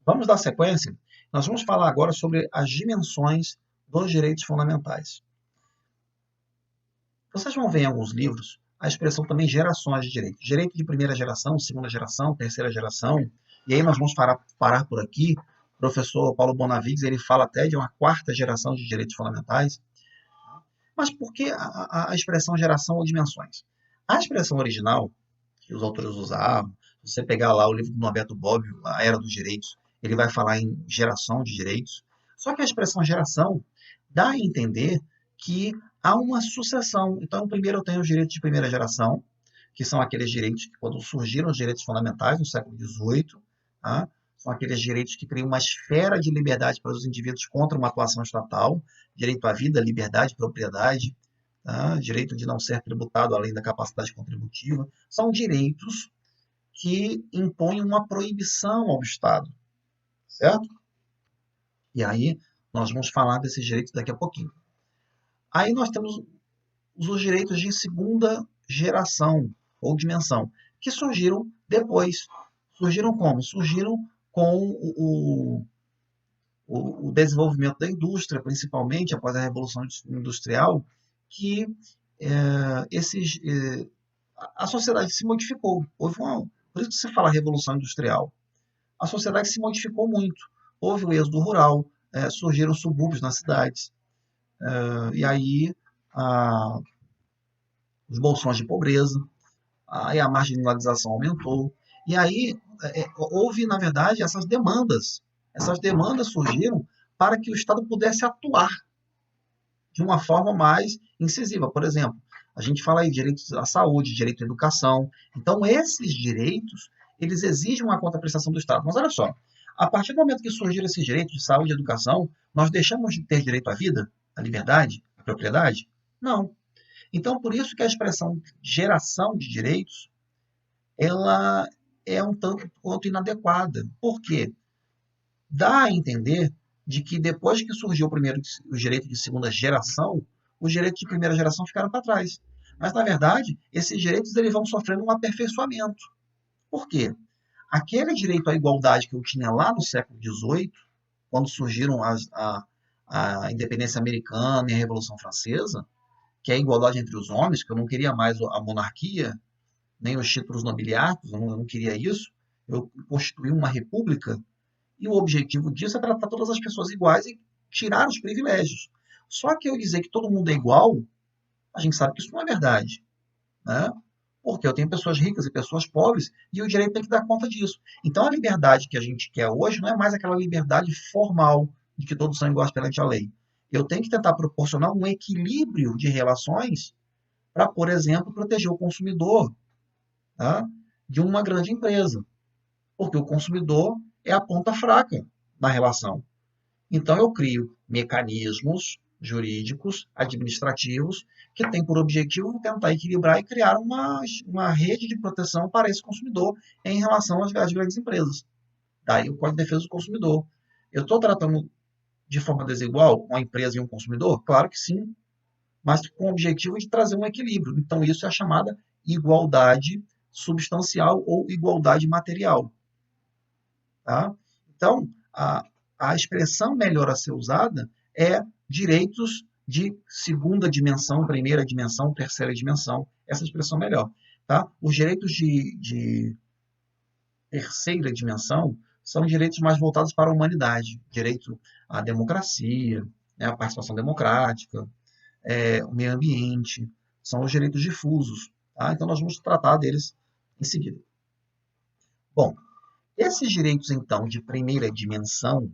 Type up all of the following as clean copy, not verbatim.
Vamos dar sequência? Nós vamos falar agora sobre as dimensões dos direitos fundamentais. Vocês vão ver em alguns livros a expressão também gerações de direito. Direito de primeira geração, segunda geração, terceira geração. E aí nós vamos parar por aqui. O professor Paulo Bonavides, ele fala até de uma quarta geração de direitos fundamentais. Mas por que a expressão geração ou dimensões? A expressão original, que os autores usavam, se você pegar lá o livro do Norberto Bobbio, A Era dos Direitos, ele vai falar em geração de direitos. Só que a expressão geração dá a entender que há uma sucessão. Então, primeiro eu tenho os direitos de primeira geração, que são aqueles direitos que, quando surgiram os direitos fundamentais no século XVIII, tá? São aqueles direitos que criam uma esfera de liberdade para os indivíduos contra uma atuação estatal, direito à vida, liberdade, propriedade, tá? Direito de não ser tributado além da capacidade contributiva. São direitos que impõem uma proibição ao Estado, certo? E aí nós vamos falar desses direitos daqui a pouquinho. Aí nós temos os direitos de segunda geração ou dimensão, que surgiram depois. Surgiram como? Surgiram com o desenvolvimento da indústria, principalmente após a Revolução Industrial, que a sociedade se modificou. Por isso que se fala Revolução Industrial. A sociedade se modificou muito. Houve o êxodo rural, surgiram subúrbios nas cidades, e aí os bolsões de pobreza, aí a marginalização aumentou, e aí houve, na verdade, essas demandas. Essas demandas surgiram para que o Estado pudesse atuar de uma forma mais incisiva. Por exemplo, a gente fala aí de direitos à saúde, direito à educação. Então, esses direitos, eles exigem uma contraprestação do Estado. Mas olha só, a partir do momento que surgiram esses direitos de saúde e educação, nós deixamos de ter direito à vida, à liberdade, à propriedade? Não. Então, por isso que a expressão geração de direitos, ela é um tanto quanto inadequada. Por quê? Dá a entender de que depois que surgiu o direito de segunda geração, os direitos de primeira geração ficaram para trás. Mas, na verdade, esses direitos eles vão sofrendo um aperfeiçoamento. Por quê? Aquele direito à igualdade que eu tinha lá no século XVIII, quando surgiram a independência americana e a Revolução Francesa, que é a igualdade entre os homens, que eu não queria mais a monarquia, nem os títulos nobiliários, eu não queria isso. Eu constituí uma república e o objetivo disso é tratar todas as pessoas iguais e tirar os privilégios. Só que eu dizer que todo mundo é igual, a gente sabe que isso não é verdade, né? Porque eu tenho pessoas ricas e pessoas pobres e o direito tem que dar conta disso. Então a liberdade que a gente quer hoje não é mais aquela liberdade formal de que todos são iguais perante a lei. Eu tenho que tentar proporcionar um equilíbrio de relações para, por exemplo, proteger o consumidor, tá, de uma grande empresa. Porque o consumidor é a ponta fraca na relação. Então, eu crio mecanismos jurídicos, administrativos, que têm por objetivo tentar equilibrar e criar uma rede de proteção para esse consumidor em relação às grandes empresas. Daí o Código de Defesa do Consumidor. Eu estou tratando de forma desigual uma empresa e um consumidor? Claro que sim, mas com o objetivo de trazer um equilíbrio. Então, isso é a chamada igualdade substancial ou igualdade material. Tá? Então, a expressão melhor a ser usada é direitos de segunda dimensão, primeira dimensão, terceira dimensão. Essa expressão melhor. Tá? Os direitos de terceira dimensão são direitos mais voltados para a humanidade. Direito à democracia, né, à participação democrática, o meio ambiente. São os direitos difusos. Tá? Então, nós vamos tratar deles em seguida. Bom, esses direitos, então, de primeira dimensão,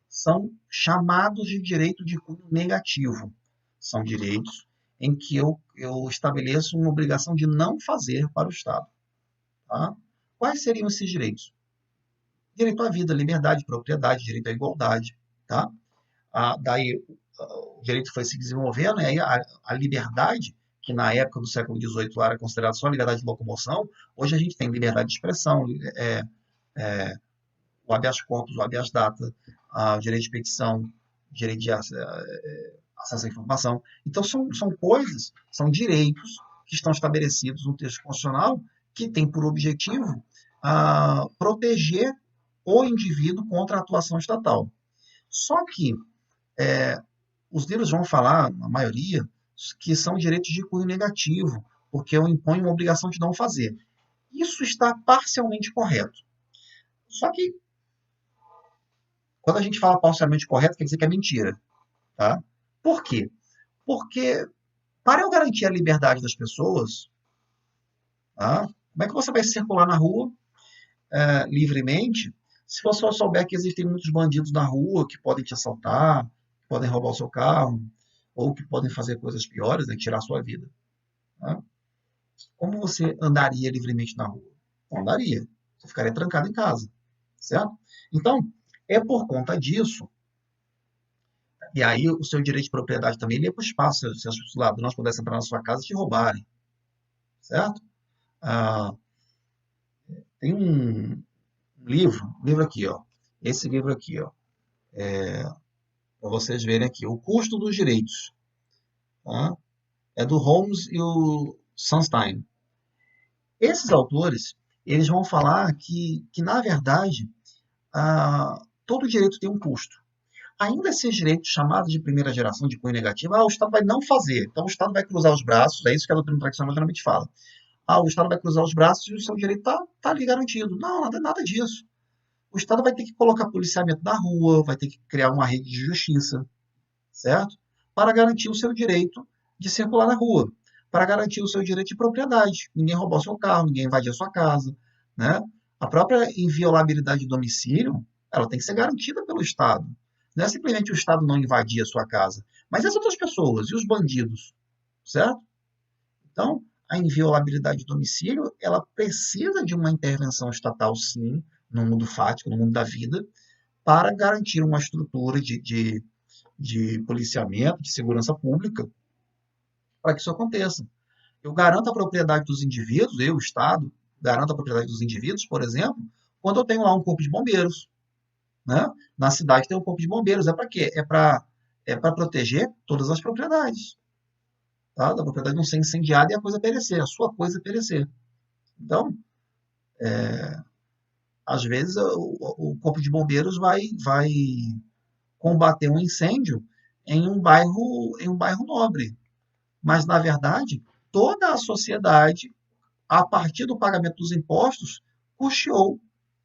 são chamados de direito de cunho negativo. São direitos em que eu estabeleço uma obrigação de não fazer para o Estado. Tá? Quais seriam esses direitos? Direito à vida, liberdade, propriedade, direito à igualdade. Tá? Daí o direito foi se desenvolvendo, e aí a liberdade, que na época do século XVIII era considerada só liberdade de locomoção, hoje a gente tem liberdade de expressão, o habeas corpus, o habeas data, o direito de petição, direito de acesso à informação. Então, são coisas, são direitos que estão estabelecidos no texto constitucional que tem por objetivo proteger o indivíduo contra a atuação estatal. Só que os livros vão falar, a maioria, que são direitos de cunho negativo, porque eu imponho uma obrigação de não fazer. Isso está parcialmente correto. Só que, quando a gente fala parcialmente correto, quer dizer que é mentira. Tá? Por quê? Porque, para eu garantir a liberdade das pessoas, tá? Como é que você vai circular na rua livremente se você só souber que existem muitos bandidos na rua que podem te assaltar, que podem roubar o seu carro, ou que podem fazer coisas piores, né, tirar a sua vida? Tá? Como você andaria livremente na rua? Não andaria. Você ficaria trancado em casa. Certo? Então, é por conta disso, e aí o seu direito de propriedade também ele é para o espaço, se os ladrões pudessem entrar na sua casa e te roubarem. Certo? Ah, tem um livro aqui, ó. Esse livro aqui, ó, para vocês verem aqui, O Custo dos Direitos. Tá? É do Holmes e o Sunstein. Esses autores, eles vão falar que na verdade, todo direito tem um custo. Ainda esses direitos chamados de primeira geração de cunho negativo, o Estado vai não fazer. Então, o Estado vai cruzar os braços, é isso que a doutrina tradicional geralmente fala. O Estado vai cruzar os braços e o seu direito está ali garantido. Não, nada disso. O Estado vai ter que colocar policiamento na rua, vai ter que criar uma rede de justiça, certo? Para garantir o seu direito de circular na rua, para garantir o seu direito de propriedade. Ninguém roubar o seu carro, ninguém invadir a sua casa, né? A própria inviolabilidade de domicílio, ela tem que ser garantida pelo Estado. Não é simplesmente o Estado não invadir a sua casa, mas e as outras pessoas, e os bandidos, certo? Então, a inviolabilidade de domicílio, ela precisa de uma intervenção estatal, sim, no mundo fático, no mundo da vida, para garantir uma estrutura de policiamento, de segurança pública, para que isso aconteça. Eu garanto a propriedade dos indivíduos, eu, Estado, garanto a propriedade dos indivíduos, por exemplo, quando eu tenho lá um corpo de bombeiros. Né? Na cidade tem um corpo de bombeiros. É para quê? É para proteger todas as propriedades. Tá? Da propriedade não ser incendiada e a coisa perecer, a sua coisa perecer. Então, às vezes, o corpo de bombeiros vai combater um incêndio em um bairro nobre. Mas, na verdade, toda a sociedade, a partir do pagamento dos impostos, custeou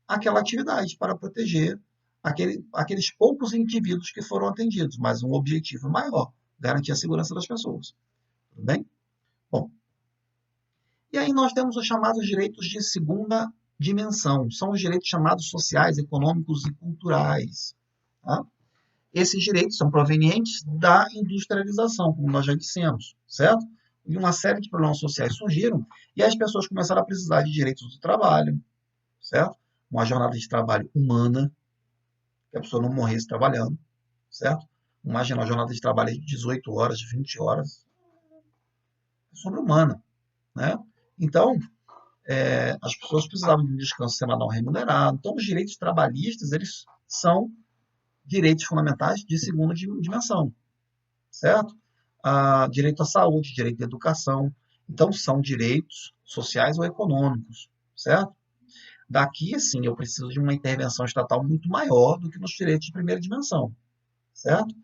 aquela atividade para proteger aqueles poucos indivíduos que foram atendidos, mas um objetivo maior, garantir a segurança das pessoas. Tudo bem? Bom, e aí nós temos os chamados direitos de segunda dimensão. São os direitos chamados sociais, econômicos e culturais. Tá? Esses direitos são provenientes da industrialização, como nós já dissemos, certo? E uma série de problemas sociais surgiram e as pessoas começaram a precisar de direitos do trabalho, certo? Uma jornada de trabalho humana, que a pessoa não morresse trabalhando, certo? Imagina uma jornada de trabalho de 18 horas, de 20 horas, é sobre-humana, né? Então, as pessoas precisavam de um descanso semanal remunerado. Então, os direitos trabalhistas, eles são direitos fundamentais de segunda dimensão, certo? Direito à saúde, direito à educação. Então, são direitos sociais ou econômicos, certo? Daqui, sim, eu preciso de uma intervenção estatal muito maior do que nos direitos de primeira dimensão, certo?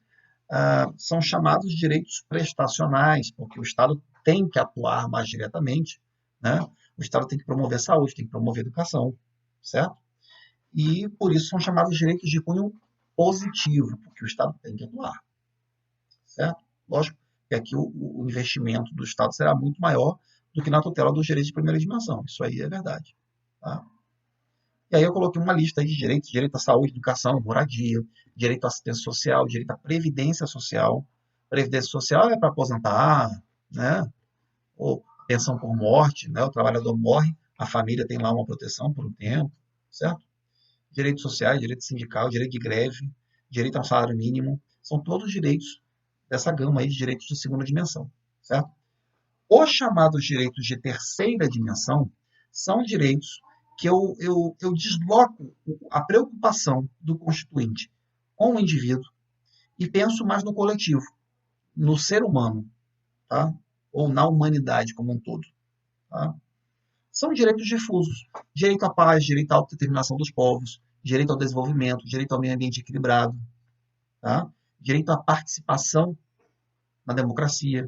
São chamados direitos prestacionais, porque o Estado tem que atuar mais diretamente, né? O Estado tem que promover a saúde, tem que promover a educação, certo? E por isso são chamados direitos de cunho positivo, porque o Estado tem que atuar, certo? Lógico que aqui o investimento do Estado será muito maior do que na tutela dos direitos de primeira dimensão, isso aí é verdade, tá? E aí eu coloquei uma lista de direitos: direito à saúde, educação, moradia, direito à assistência social, direito à previdência social. Previdência social é para aposentar, né? Ou pensão por morte, né? O trabalhador morre, a família tem lá uma proteção por um tempo, certo? Direitos sociais, direito sindical, direito de greve, direito ao salário mínimo, são todos direitos dessa gama aí de direitos de segunda dimensão, certo? Os chamados direitos de terceira dimensão são direitos que eu desloco a preocupação do constituinte com o indivíduo e penso mais no coletivo, no ser humano, tá? Ou na humanidade como um todo. Tá? São direitos difusos: direito à paz, direito à autodeterminação dos povos, direito ao desenvolvimento, direito ao meio ambiente equilibrado, tá? Direito à participação na democracia,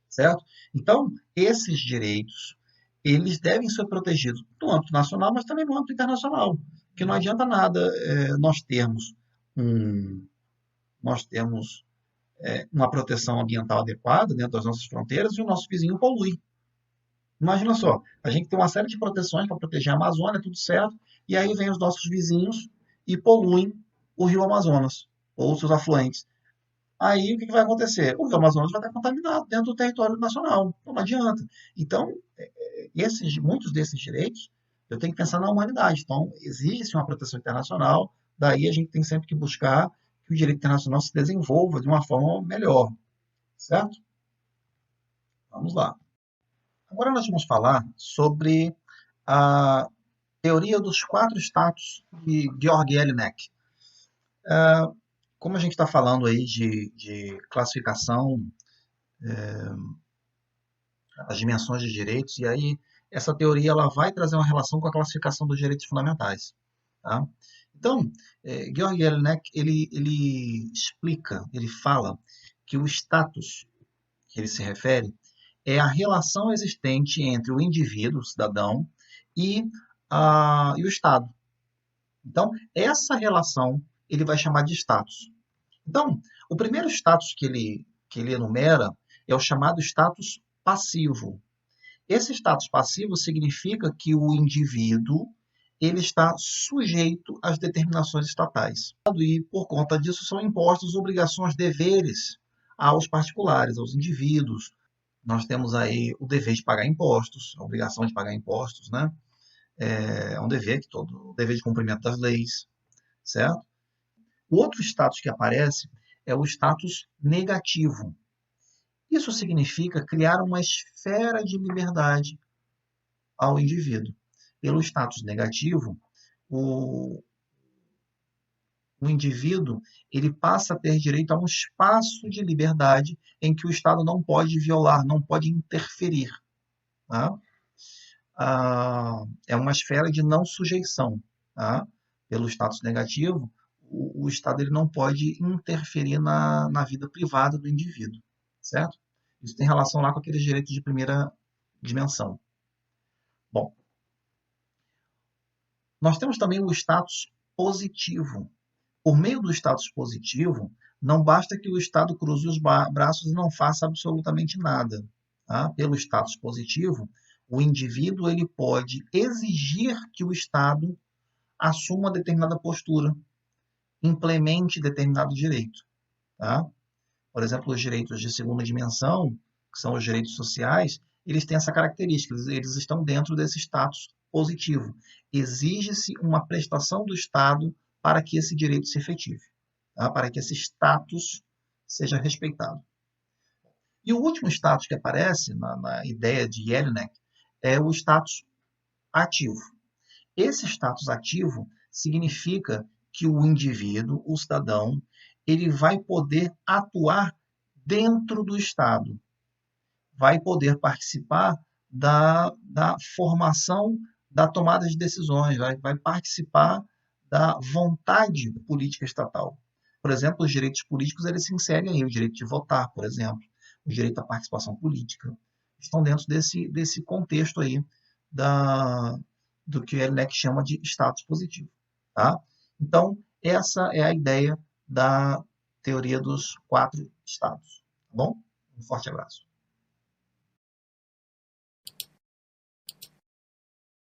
certo? Então, esses direitos, eles devem ser protegidos no âmbito nacional, mas também no âmbito internacional, porque não adianta nada um, nós temos uma proteção ambiental adequada dentro das nossas fronteiras e o nosso vizinho polui. Imagina só, a gente tem uma série de proteções para proteger a Amazônia, tudo certo, e aí vem os nossos vizinhos e poluem o rio Amazonas, ou seus afluentes. Aí o que vai acontecer? O rio Amazonas vai estar contaminado dentro do território nacional. Então, não adianta. Então, muitos desses direitos, eu tenho que pensar na humanidade. Então, exige-se uma proteção internacional, daí a gente tem sempre que buscar que o direito internacional se desenvolva de uma forma melhor, certo? Vamos lá. Agora nós vamos falar sobre a teoria dos quatro status de Georg Jelinek. Como a gente está falando aí de classificação, as dimensões de direitos, e aí essa teoria ela vai trazer uma relação com a classificação dos direitos fundamentais. Tá? Então, Georg Jelinek ele explica, ele fala que o status que ele se refere é a relação existente entre o indivíduo, o cidadão, e o Estado. Então, essa relação ele vai chamar de status. Então, o primeiro status que ele enumera é o chamado status passivo. Esse status passivo significa que o indivíduo ele está sujeito às determinações estatais. E, por conta disso, são impostos obrigações, deveres aos particulares, aos indivíduos. Nós temos aí o dever de pagar impostos, a obrigação de pagar impostos, né? É um dever o dever de cumprimento das leis, certo? O outro status que aparece é o status negativo. Isso significa criar uma esfera de liberdade ao indivíduo. Pelo status negativo, o, o indivíduo ele passa a ter direito a um espaço de liberdade em que o Estado não pode violar, não pode interferir. Tá? É uma esfera de não sujeição. Tá? Pelo status negativo, o Estado ele não pode interferir na vida privada do indivíduo, certo? Isso tem relação lá com aqueles direitos de primeira dimensão. Bom, nós temos também o status positivo. Por meio do status positivo, não basta que o Estado cruze os braços e não faça absolutamente nada. Tá? Pelo status positivo, o indivíduo ele pode exigir que o Estado assuma determinada postura, implemente determinado direito. Tá? Por exemplo, os direitos de segunda dimensão, que são os direitos sociais, eles têm essa característica, eles estão dentro desse status positivo. Exige-se uma prestação do Estado para que esse direito se efetive, tá? Para que esse status seja respeitado. E o último status que aparece na ideia de Jelinek é o status ativo. Esse status ativo significa que o indivíduo, o cidadão, ele vai poder atuar dentro do Estado, vai poder participar da formação da tomada de decisões, vai participar da vontade política estatal. Por exemplo, os direitos políticos eles se inserem aí, o direito de votar, por exemplo, o direito à participação política, estão dentro desse contexto aí do que o Jelinek chama de status positivo. Tá? Então, essa é a ideia da teoria dos quatro estados. Tá bom? Um forte abraço.